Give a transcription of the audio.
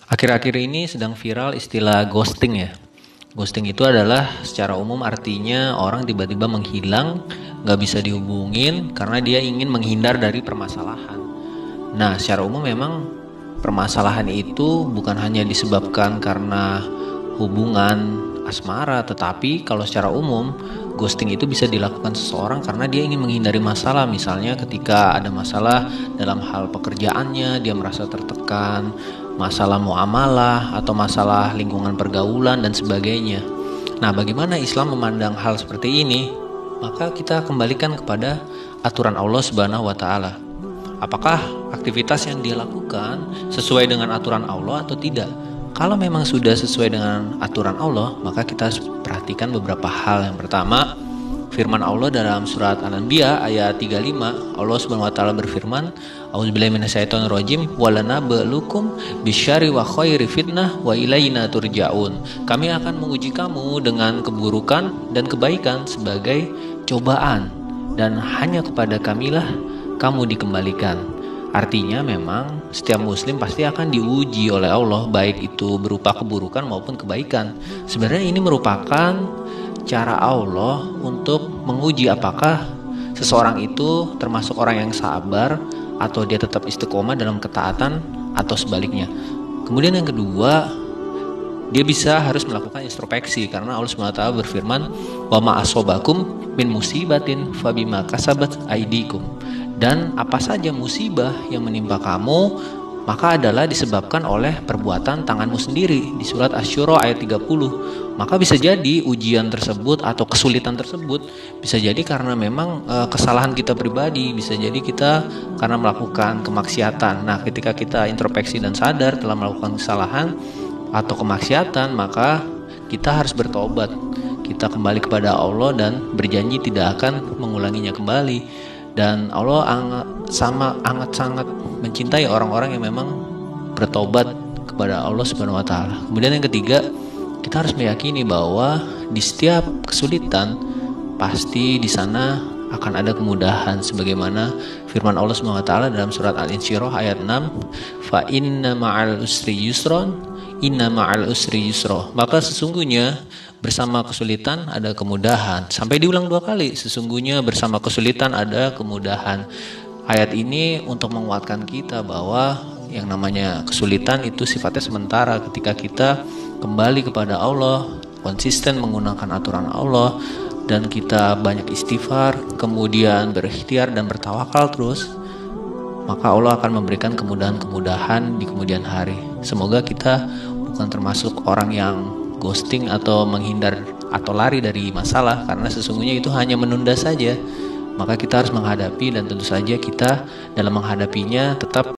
Akhir-akhir ini sedang viral istilah ghosting ya. Ghosting itu adalah secara umum artinya orang tiba-tiba menghilang, nggak bisa dihubungin karena dia ingin menghindar dari permasalahan. Nah, secara umum memang permasalahan itu bukan hanya disebabkan karena hubungan asmara, tetapi kalau secara umum ghosting itu bisa dilakukan seseorang karena dia ingin menghindari masalah. Misalnya ketika ada masalah dalam hal pekerjaannya, dia merasa tertekan, masalah muamalah atau masalah lingkungan pergaulan dan sebagainya. Nah, bagaimana Islam memandang hal seperti ini? Maka kita kembalikan kepada aturan Allah Subhanahu wa taala. Apakah aktivitas yang dia lakukan sesuai dengan aturan Allah atau tidak? Kalau memang sudah sesuai dengan aturan Allah, maka kita harus perhatikan beberapa hal. Yang pertama, firman Allah dalam surat Al-Anbiya ayat 35, Allah Subhanahu wa taala berfirman, A'udzubillahi minasyaitonirrajim, walanabluukum bisyarri wa khairi fitnah wa ilaina turja'un. Kami akan menguji kamu dengan keburukan dan kebaikan sebagai cobaan, dan hanya kepada kamilah kamu dikembalikan. Artinya memang setiap muslim pasti akan diuji oleh Allah, baik itu berupa keburukan maupun kebaikan. Sebenarnya ini merupakan cara Allah untuk menguji apakah seseorang itu termasuk orang yang sabar atau dia tetap istiqomah dalam ketaatan atau sebaliknya. Kemudian yang kedua, dia harus melakukan introspeksi karena Allah SWT berfirman, wa ma asobakum min musibatin fabima kasabat aidikum. Dan apa saja musibah yang menimpa kamu, maka adalah disebabkan oleh perbuatan tanganmu sendiri, di surat Asy-Syura ayat 30. Maka bisa jadi ujian tersebut atau kesulitan tersebut bisa jadi karena memang kesalahan kita pribadi, bisa jadi kita karena melakukan kemaksiatan. Nah, ketika kita introspeksi dan sadar telah melakukan kesalahan atau kemaksiatan, maka kita harus bertobat. Kita kembali kepada Allah dan berjanji tidak akan mengulanginya kembali. Dan Allah sangat mencintai orang-orang yang memang bertobat kepada Allah Subhanahu wa taala. Kemudian yang ketiga, kita harus meyakini bahwa di setiap kesulitan pasti di sana akan ada kemudahan, sebagaimana firman Allah Subhanahu wa taala dalam surat Al-Insyirah ayat 6, fa inna ma'al usri yusron, inna ma'al usri yusra. Maka sesungguhnya bersama kesulitan ada kemudahan. Sampai diulang 2 kali, sesungguhnya bersama kesulitan ada kemudahan. Ayat ini untuk menguatkan kita bahwa yang namanya kesulitan itu sifatnya sementara. Ketika kita kembali kepada Allah, konsisten menggunakan aturan Allah, dan kita banyak istighfar, kemudian berikhtiar dan bertawakal terus, maka Allah akan memberikan kemudahan-kemudahan di kemudian hari. Semoga kita bukan termasuk orang yang ghosting atau menghindar atau lari dari masalah, karena sesungguhnya itu hanya menunda saja. Maka kita harus menghadapi, dan tentu saja kita dalam menghadapinya tetap